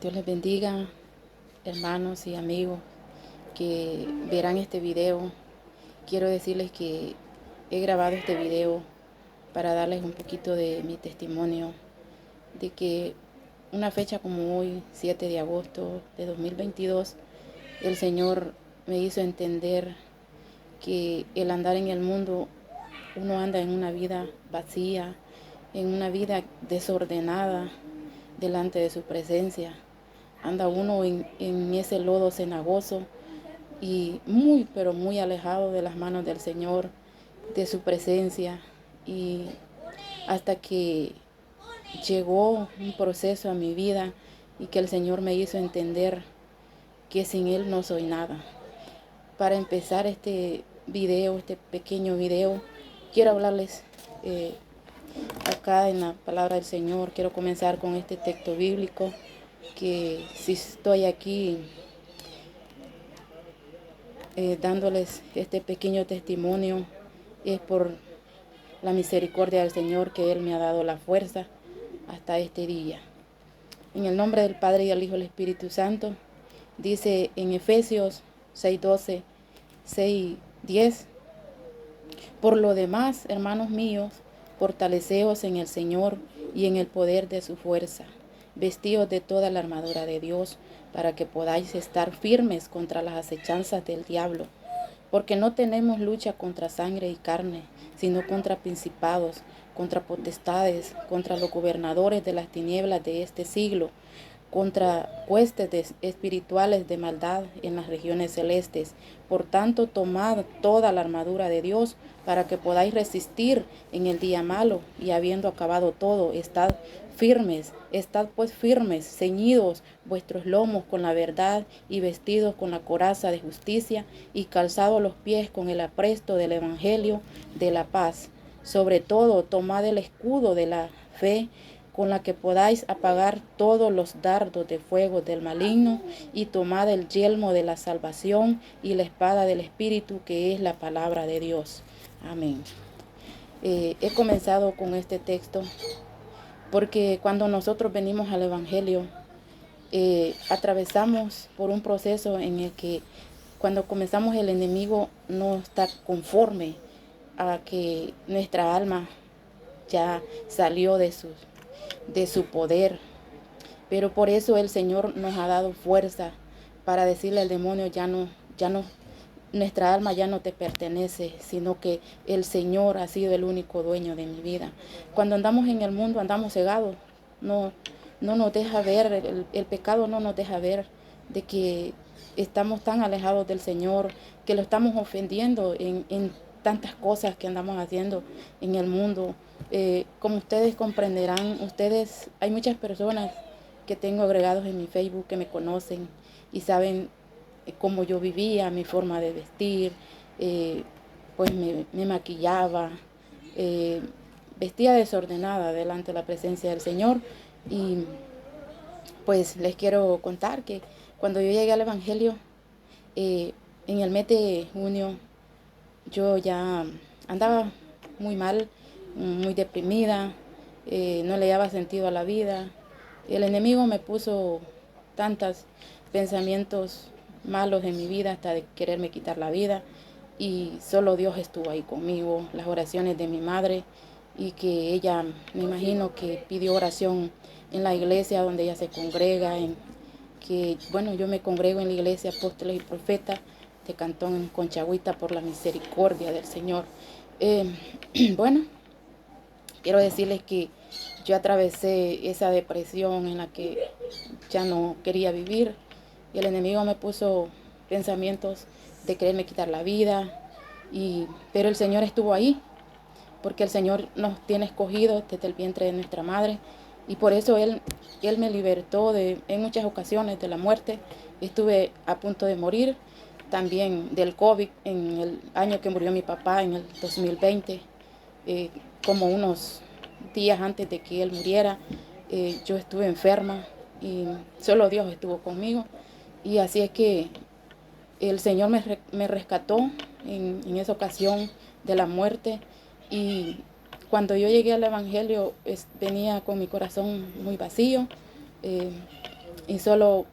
Dios les bendiga, hermanos y amigos que verán este video. Quiero decirles que he grabado este video para darles un poquito de mi testimonio de que una fecha como hoy, 7 de agosto de 2022, el Señor me hizo entender que el andar en el mundo, uno anda en una vida vacía, en una vida desordenada delante de su presencia. Anda uno en ese lodo cenagoso y muy, pero muy alejado de las manos del Señor, de su presencia. Y hasta que llegó un proceso a mi vida y que el Señor me hizo entender que sin Él no soy nada. Para empezar este video, este pequeño video, quiero hablarles acá en la palabra del Señor. Quiero comenzar con este texto bíblico, que si estoy aquí dándoles este pequeño testimonio es por la misericordia del Señor, que Él me ha dado la fuerza hasta este día. En el nombre del Padre y del Hijo y del Espíritu Santo, dice en Efesios 6:12, 6:10: por lo demás, hermanos míos, fortaleceos en el Señor y en el poder de su fuerza, vestidos de toda la armadura de Dios, para que podáis estar firmes contra las acechanzas del diablo. Porque no tenemos lucha contra sangre y carne, sino contra principados, contra potestades, contra los gobernadores de las tinieblas de este siglo, contra huestes espirituales de maldad en las regiones celestes. Por tanto, tomad toda la armadura de Dios para que podáis resistir en el día malo, y habiendo acabado todo, estad pues firmes, ceñidos vuestros lomos con la verdad, y vestidos con la coraza de justicia, y calzados los pies con el apresto del evangelio de la paz. Sobre todo, tomad el escudo de la fe, con la que podáis apagar todos los dardos de fuego del maligno, y tomad el yelmo de la salvación y la espada del Espíritu, que es la palabra de Dios. Amén. He comenzado con este texto porque cuando nosotros venimos al Evangelio, atravesamos por un proceso en el que cuando comenzamos, el enemigo no está conforme a que nuestra alma ya salió de su poder. Pero por eso el Señor nos ha dado fuerza para decirle al demonio: ya no, nuestra alma ya no te pertenece, sino que el Señor ha sido el único dueño de mi vida. Cuando andamos en el mundo, andamos cegados, no nos deja ver, el pecado no nos deja ver de que estamos tan alejados del Señor, que lo estamos ofendiendo en tantas cosas que andamos haciendo en el mundo. Como ustedes comprenderán, hay muchas personas que tengo agregados en mi Facebook que me conocen y saben cómo yo vivía, mi forma de vestir, pues me maquillaba, vestía desordenada delante de la presencia del Señor. Y pues les quiero contar que cuando yo llegué al Evangelio, en el mes de junio, yo ya andaba muy mal, muy deprimida, no le daba sentido a la vida. El enemigo me puso tantos pensamientos malos en mi vida, hasta de quererme quitar la vida, y solo Dios estuvo ahí conmigo, las oraciones de mi madre, y que ella, me imagino que pidió oración en la iglesia donde ella se congrega, yo me congrego en la iglesia Apóstoles y Profetas de Cantón Conchagüita, por la misericordia del Señor. Bueno, quiero decirles que yo atravesé esa depresión en la que ya no quería vivir, y el enemigo me puso pensamientos de quererme quitar la vida, pero el Señor estuvo ahí, porque el Señor nos tiene escogidos desde el vientre de nuestra madre, y por eso Él me libertó en muchas ocasiones de la muerte. Estuve a punto de morir también del COVID en el año que murió mi papá, en el 2020, como unos días antes de que él muriera. Yo estuve enferma y solo Dios estuvo conmigo, y así es que el Señor me rescató en esa ocasión de la muerte. Y cuando yo llegué al Evangelio, venía con mi corazón muy vacío, Y solo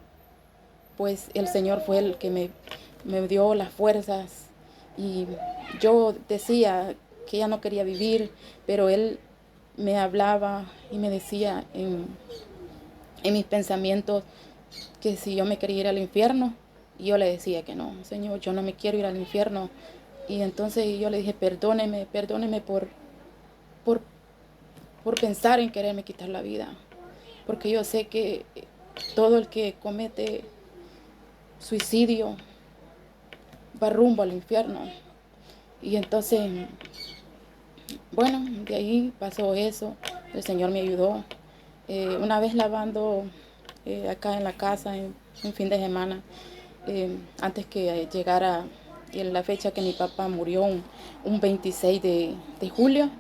pues el Señor fue el que me dio las fuerzas. Y yo decía que ya no quería vivir, pero Él me hablaba y me decía en mis pensamientos que si yo me quería ir al infierno, y yo le decía que no, Señor, yo no me quiero ir al infierno. Y entonces yo le dije, perdóneme por, por pensar en quererme quitar la vida, porque yo sé que todo el que comete suicidio va rumbo al infierno. Y entonces, bueno, de ahí pasó eso, el Señor me ayudó. Una vez lavando acá en la casa, en un fin de semana, antes que llegara la fecha que mi papá murió, un 26 de julio,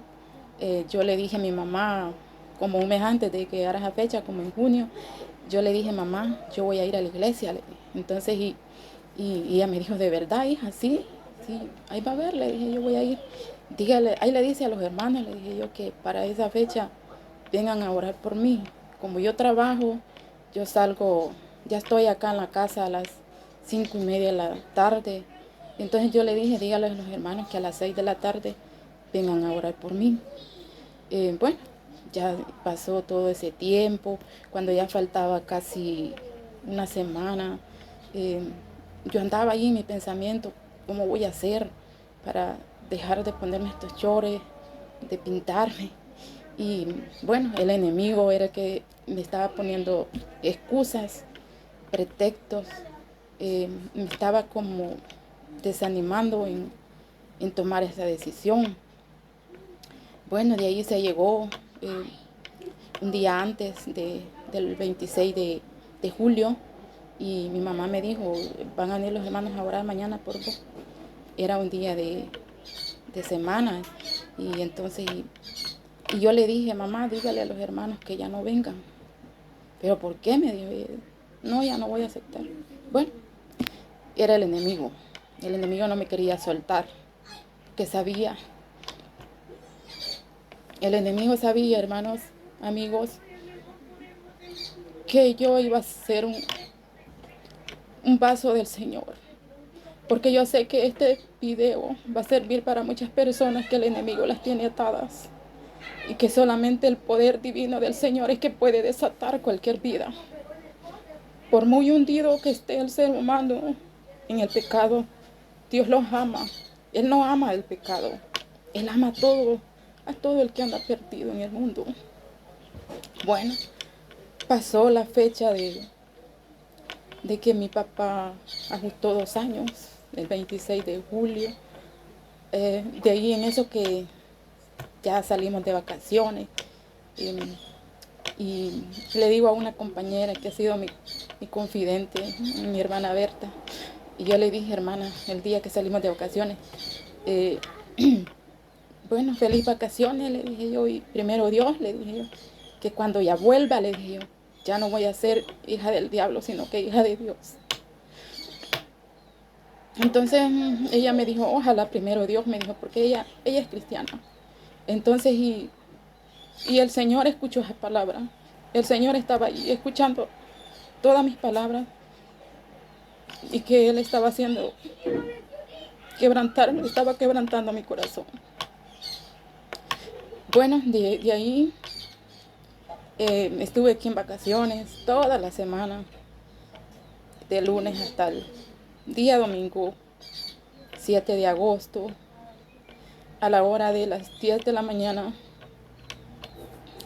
yo le dije a mi mamá, como un mes antes de que llegara esa fecha, como en junio, yo le dije, mamá, yo voy a ir a la iglesia. Entonces, y ella me dijo, ¿de verdad, hija? Sí, sí, ahí va a ver, le dije, yo voy a ir. Dígale, ahí le dice a los hermanos, le dije yo, que para esa fecha vengan a orar por mí. Como yo trabajo, yo salgo, ya estoy acá en la casa a las 5:30 de la tarde. Entonces yo le dije, dígale a los hermanos que a las 6 de la tarde vengan a orar por mí. Bueno, ya pasó todo ese tiempo, cuando ya faltaba casi una semana, eh, yo andaba ahí en mi pensamiento, ¿cómo voy a hacer para dejar de ponerme estos chores, de pintarme? Y bueno, el enemigo era el que me estaba poniendo excusas, pretextos, me estaba como desanimando en tomar esa decisión. Bueno, de ahí se llegó eh, un día antes del 26 de julio, y mi mamá me dijo, van a venir los hermanos a orar mañana por vos. Era un día de semana, y entonces y yo le dije, mamá, dígale a los hermanos que ya no vengan. ¿Pero por qué? Me dijo ella. No, ya no voy a aceptar. Bueno, era el enemigo. El enemigo no me quería soltar, porque sabía. El enemigo sabía, hermanos, amigos, que yo iba a ser un vaso del Señor. Porque yo sé que este video va a servir para muchas personas que el enemigo las tiene atadas. Y que solamente el poder divino del Señor es que puede desatar cualquier vida. Por muy hundido que esté el ser humano en el pecado, Dios los ama. Él no ama el pecado. Él ama a todo el que anda perdido en el mundo. Bueno, pasó la fecha de que mi papá ajustó 2 años, el 26 de julio. De ahí en eso que ya salimos de vacaciones. Y le digo a una compañera que ha sido mi confidente, mi hermana Berta, y yo le dije, hermana, el día que salimos de vacaciones, eh, bueno, feliz vacaciones, le dije yo, y primero Dios, le dije yo, que cuando ya vuelva, le dije yo, ya no voy a ser hija del diablo, sino que hija de Dios. Entonces ella me dijo, ojalá primero Dios, me dijo, porque ella es cristiana. Entonces, y el Señor escuchó esas palabras. El Señor estaba ahí escuchando todas mis palabras, y que Él estaba haciendo estaba quebrantando mi corazón. Bueno, de ahí estuve aquí en vacaciones toda la semana, de lunes hasta el día domingo, 7 de agosto, a la hora de las 10 de la mañana.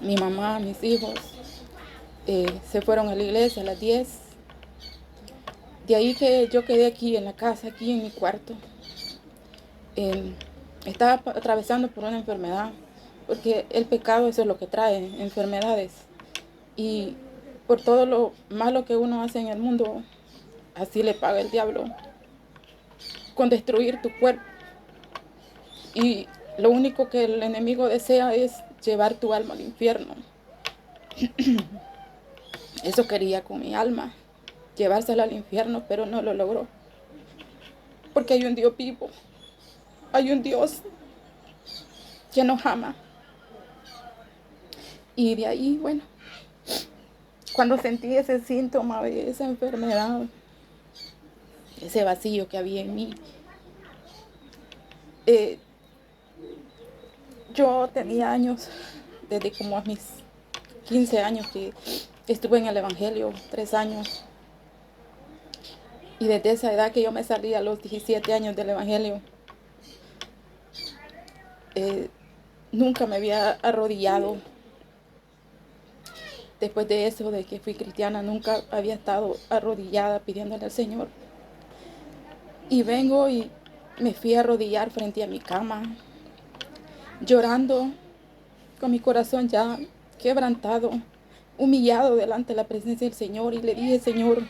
Mi mamá, mis hijos, se fueron a la iglesia a las 10. De ahí que yo quedé aquí en la casa, aquí en mi cuarto. Estaba atravesando por una enfermedad, porque el pecado eso es lo que trae, enfermedades. Y por todo lo malo que uno hace en el mundo, así le paga el diablo, con destruir tu cuerpo. Y lo único que el enemigo desea es llevar tu alma al infierno. Eso quería con mi alma, llevársela al infierno, pero no lo logró. Porque hay un Dios vivo, hay un Dios que nos ama. Y de ahí, bueno, Cuando sentí ese síntoma de esa enfermedad, ese vacío que había en mí, eh, yo tenía años, desde como a mis 15 años que estuve en el Evangelio, 3 años. Y desde esa edad que yo me salí a los 17 años del Evangelio, nunca me había arrodillado. Después de eso, de que fui cristiana, nunca había estado arrodillada pidiéndole al Señor. Y vengo y me fui a arrodillar frente a mi cama, llorando, con mi corazón ya quebrantado, humillado delante de la presencia del Señor. Y le dije: Señor,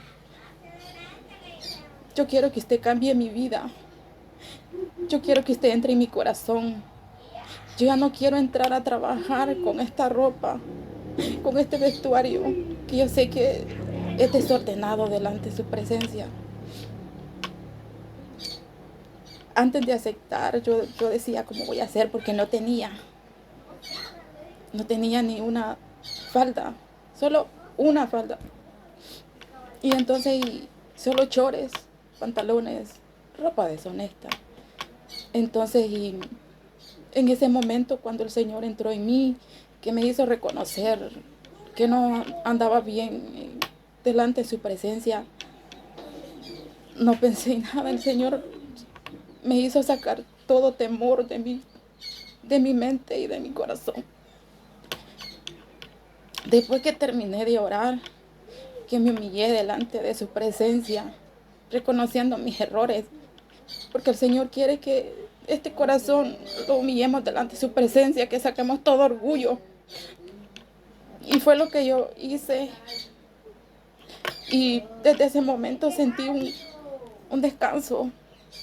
yo quiero que usted cambie mi vida. Yo quiero que usted entre en mi corazón. Yo ya no quiero entrar a trabajar con esta ropa, con este vestuario, que yo sé que es desordenado delante de su presencia. Antes de aceptar, yo decía: ¿cómo voy a hacer? Porque no tenía ni una falda, solo una falda. Y entonces solo chores, pantalones, ropa deshonesta. Entonces, y en ese momento, cuando el Señor entró en mí, que me hizo reconocer que no andaba bien delante de su presencia, no pensé en nada. El Señor me hizo sacar todo temor de mi mente y de mi corazón. Después que terminé de orar, que me humillé delante de su presencia, reconociendo mis errores, porque el Señor quiere que este corazón lo humillemos delante de su presencia, que saquemos todo orgullo. Y fue lo que yo hice. Y desde ese momento sentí un descanso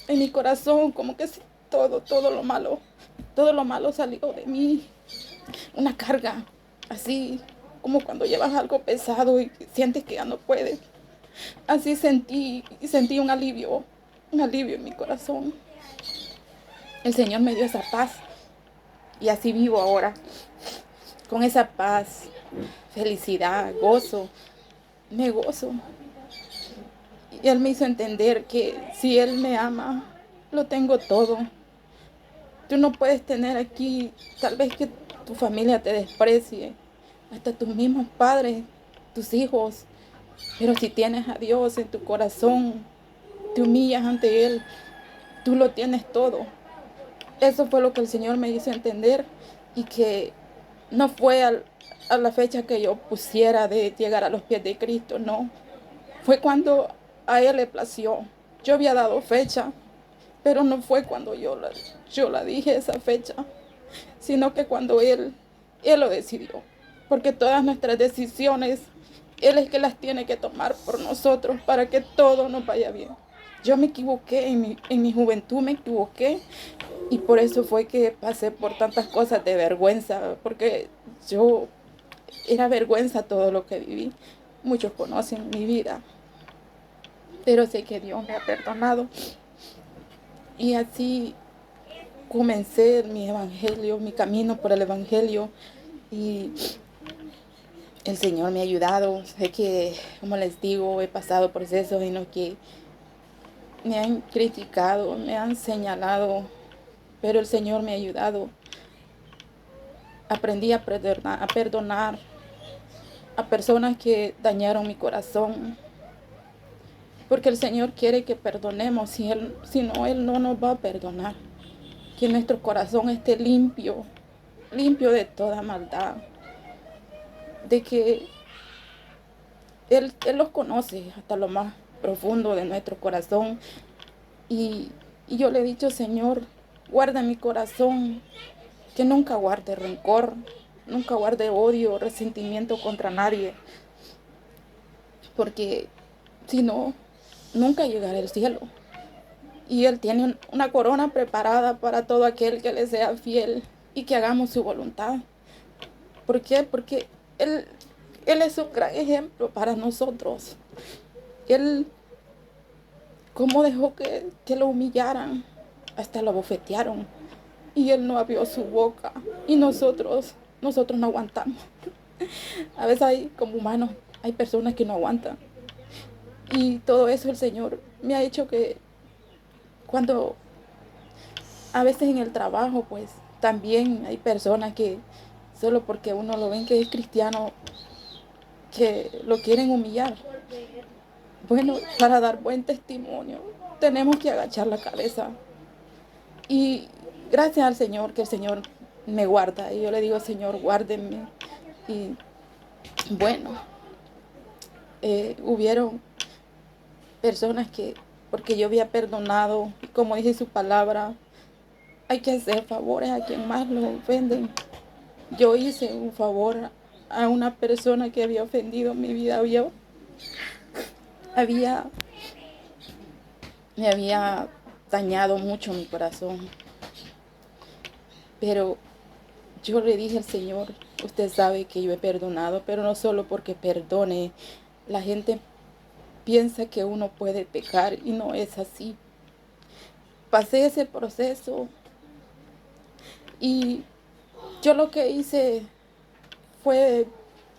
en mi corazón, como que todo lo malo salió de mí. Una carga, así como cuando llevas algo pesado y sientes que ya no puedes. Así sentí un alivio en mi corazón. El Señor me dio esa paz y así vivo ahora, con esa paz, felicidad, gozo. Me gozo. Y Él me hizo entender que si Él me ama, lo tengo todo. Tú no puedes tener aquí, tal vez que tu familia te desprecie, hasta tus mismos padres, tus hijos. Pero si tienes a Dios en tu corazón, te humillas ante Él, tú lo tienes todo. Eso fue lo que el Señor me hizo entender, y que no fue a la fecha que yo pusiera de llegar a los pies de Cristo, no. Fue cuando a Él le plació. Yo había dado fecha, pero no fue cuando yo la dije esa fecha, sino que cuando Él lo decidió. Porque todas nuestras decisiones, Él es que las tiene que tomar por nosotros para que todo nos vaya bien. Yo me equivoqué en mi juventud, me equivoqué, y por eso fue que pasé por tantas cosas de vergüenza, porque yo era vergüenza todo lo que viví. Muchos conocen mi vida, pero sé que Dios me ha perdonado. Y así comencé mi evangelio, mi camino por el evangelio, y el Señor me ha ayudado. Sé que, como les digo, he pasado procesos en los que me han criticado, me han señalado, pero el Señor me ha ayudado. Aprendí a perdonar a personas que dañaron mi corazón, porque el Señor quiere que perdonemos. Si no, Él no nos va a perdonar. Que nuestro corazón esté limpio de toda maldad. De que Él los conoce hasta lo más profundo de nuestro corazón. Y yo le he dicho: Señor, guarda mi corazón, que nunca guarde rencor, nunca guarde odio, resentimiento contra nadie. Porque si no, nunca llegaré al cielo. Y Él tiene una corona preparada para todo aquel que le sea fiel y que hagamos su voluntad. ¿Por qué? Porque Él es un gran ejemplo para nosotros. Él, ¿cómo dejó que lo humillaran? Hasta lo bofetearon. Y Él no abrió su boca. Y nosotros no aguantamos. A veces como humanos hay personas que no aguantan. Y todo eso el Señor me ha hecho que cuando a veces en el trabajo, pues también hay personas que solo porque uno lo ven que es cristiano, que lo quieren humillar. Bueno, para dar buen testimonio, tenemos que agachar la cabeza. Y gracias al Señor, que el Señor me guarda. Y yo le digo, Señor, guárdeme. Y bueno, hubieron personas que, porque yo había perdonado, y como dice su palabra, hay que hacer favores a quien más lo ofenden. Yo hice un favor a una persona que había ofendido mi vida. Había, me había dañado mucho mi corazón. Pero yo le dije al Señor, usted sabe que yo he perdonado, pero no solo porque perdone. La gente piensa que uno puede pecar y no es así. Pasé ese proceso y yo lo que hice fue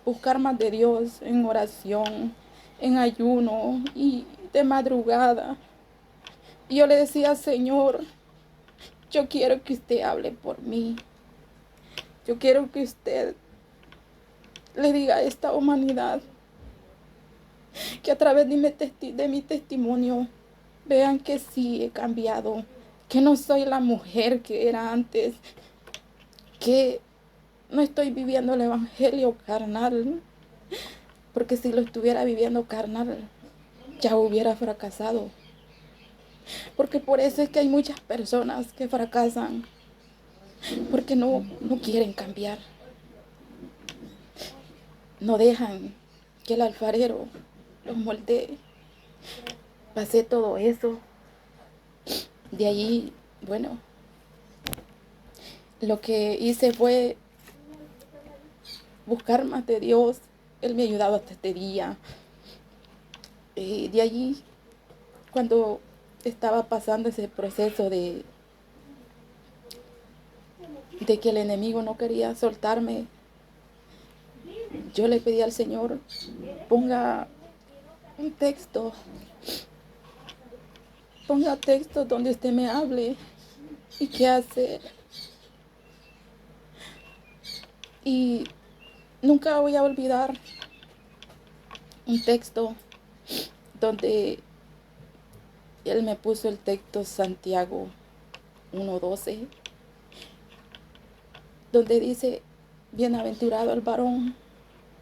buscar más de Dios en oración, en ayuno y de madrugada. Y yo le decía, Señor, yo quiero que usted hable por mí. Yo quiero que usted le diga a esta humanidad que a través de mi testimonio vean que sí he cambiado, que no soy la mujer que era antes, que no estoy viviendo el evangelio carnal, porque si lo estuviera viviendo carnal, ya hubiera fracasado. Porque por eso es que hay muchas personas que fracasan, porque no quieren cambiar, no dejan que el alfarero los moldee. Pasé todo eso. De allí, bueno, lo que hice fue buscar más de Dios. Él me ha ayudado hasta este día. De allí, cuando estaba pasando ese proceso de que el enemigo no quería soltarme, yo le pedí al Señor, ponga un texto, ponga texto donde usted me hable y qué hacer. Y nunca voy a olvidar un texto donde él me puso el texto Santiago 1:12, donde dice, bienaventurado el varón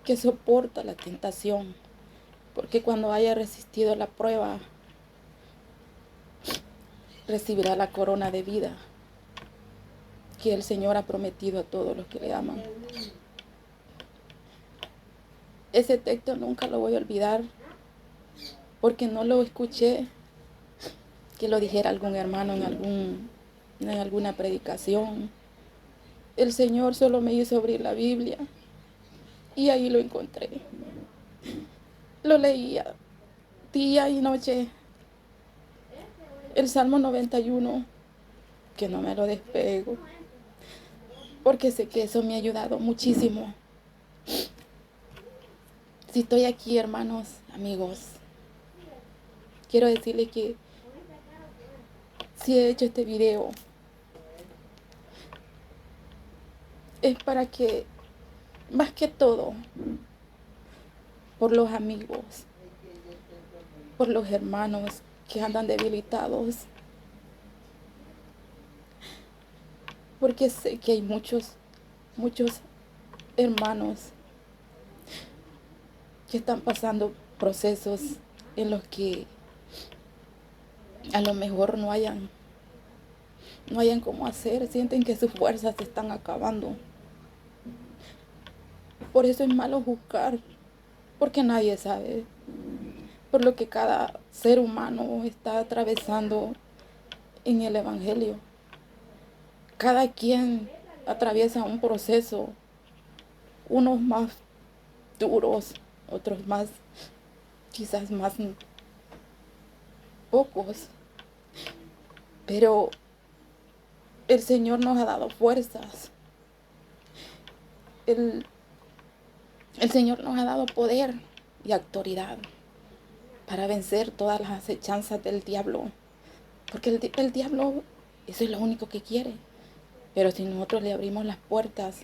que soporta la tentación, porque cuando haya resistido la prueba, recibirá la corona de vida que el Señor ha prometido a todos los que le aman. Ese texto nunca lo voy a olvidar, porque no lo escuché que lo dijera algún hermano en alguna predicación. El Señor solo me hizo abrir la Biblia y ahí lo encontré. Lo leía día y noche. El Salmo 91, que no me lo despego, porque sé que eso me ha ayudado muchísimo. Si estoy aquí, hermanos, amigos, quiero decirles que si he hecho este video es para que, más que todo, por los amigos, por los hermanos que andan debilitados, porque sé que hay muchos hermanos que están pasando procesos en los que a lo mejor no hayan cómo hacer, sienten que sus fuerzas se están acabando. Por eso es malo juzgar, porque nadie sabe por lo que cada ser humano está atravesando en el Evangelio. Cada quien atraviesa un proceso, unos más duros, otros más, quizás más pocos, pero el Señor nos ha dado fuerzas. El Señor nos ha dado poder y autoridad para vencer todas las acechanzas del diablo. Porque el diablo, eso es lo único que quiere. Pero si nosotros le abrimos las puertas,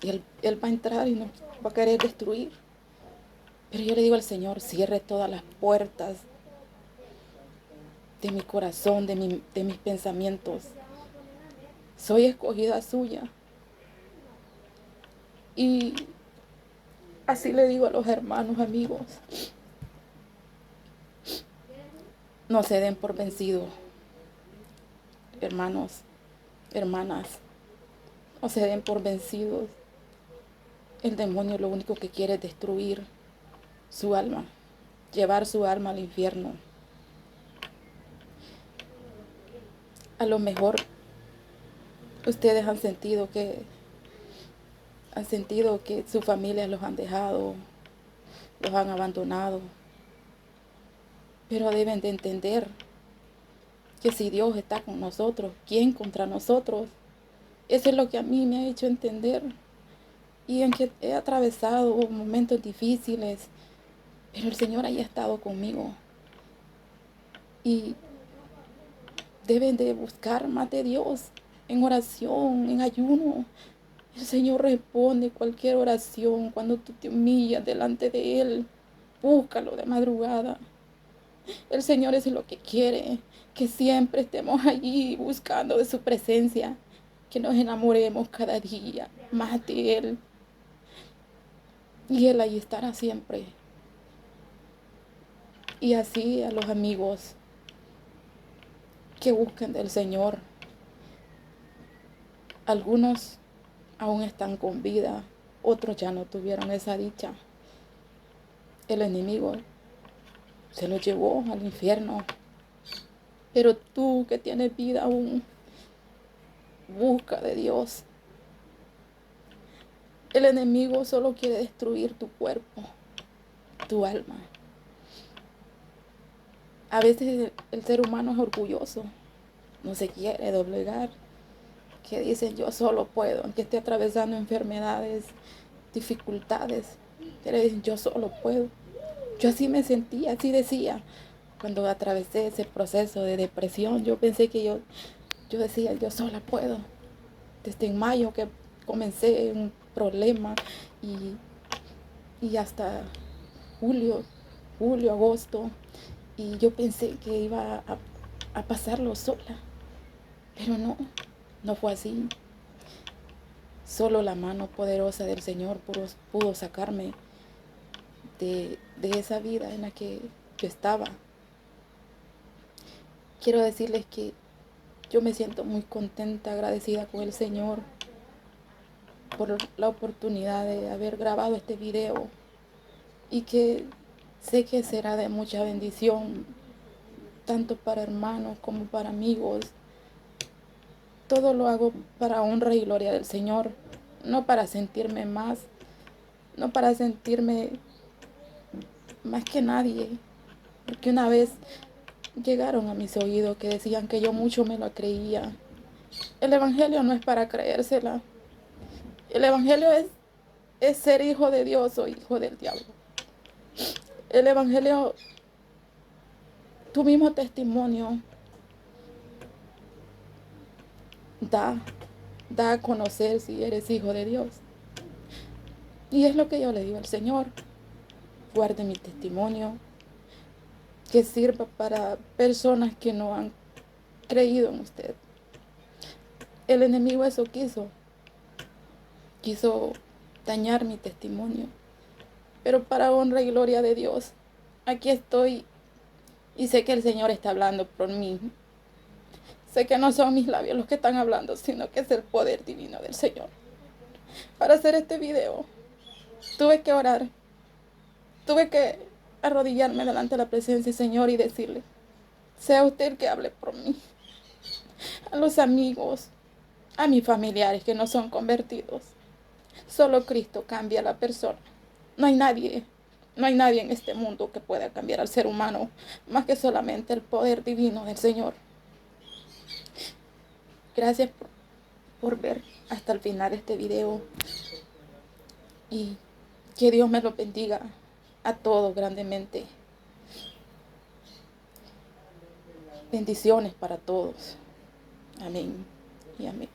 él va a entrar y nos va a querer destruir. Pero yo le digo al Señor, cierre todas las puertas de mi corazón, de mis pensamientos. Soy escogida suya. Y así le digo a los hermanos, amigos, no se den por vencidos, hermanos, hermanas, no se den por vencidos. El demonio lo único que quiere es destruir su alma, llevar su alma al infierno. A lo mejor ustedes han sentido que sus familias los han dejado, los han abandonado. Pero deben de entender que si Dios está con nosotros, ¿quién contra nosotros? Eso es lo que a mí me ha hecho entender. Y en que he atravesado momentos difíciles, pero el Señor haya estado conmigo. Y deben de buscar más de Dios en oración, en ayuno. El Señor responde cualquier oración cuando tú te humillas delante de Él. Búscalo de madrugada. El Señor es lo que quiere, que siempre estemos allí buscando de su presencia, que nos enamoremos cada día más de Él. Y Él ahí estará siempre. Y así a los amigos que busquen del Señor. Algunos aún están con vida, otros ya no tuvieron esa dicha. El enemigo se los llevó al infierno. Pero tú que tienes vida aún, busca de Dios. El enemigo solo quiere destruir tu cuerpo, tu alma. A veces el ser humano es orgulloso, no se quiere doblegar, que dicen yo solo puedo, aunque esté atravesando enfermedades, dificultades, pero dicen yo solo puedo. Yo así me sentía, así decía, cuando atravesé ese proceso de depresión. Yo pensé que yo decía yo sola puedo. Desde en mayo que comencé un problema y hasta julio, agosto, y yo pensé que iba a pasarlo sola, pero no fue así. Solo la mano poderosa del Señor pudo sacarme de esa vida en la que yo estaba. Quiero decirles que yo me siento muy contenta, agradecida con el Señor por la oportunidad de haber grabado este video, y que sé que será de mucha bendición, tanto para hermanos como para amigos. Todo lo hago para honra y gloria del Señor, no para sentirme más, no para sentirme más que nadie, porque una vez llegaron a mis oídos que decían que yo mucho me lo creía. El evangelio no es para creérsela. El evangelio es ser hijo de Dios o hijo del diablo. El evangelio, tu mismo testimonio da a conocer si eres hijo de Dios. Y es lo que yo le digo al Señor: guarde mi testimonio, que sirva para personas que no han creído en usted. El enemigo eso quiso dañar mi testimonio, pero para honra y gloria de Dios, aquí estoy, y sé que el Señor está hablando por mí. Sé que no son mis labios los que están hablando, sino que es el poder divino del Señor. Para hacer este video, tuve que orar, tuve que arrodillarme delante de la presencia del Señor y decirle: sea usted el que hable por mí. A los amigos, a mis familiares que no son convertidos, solo Cristo cambia a la persona. No hay nadie en este mundo que pueda cambiar al ser humano más que solamente el poder divino del Señor. Gracias por ver hasta el final este video, y que Dios me lo bendiga. a todos grandemente. Bendiciones para todos. Amén y amén.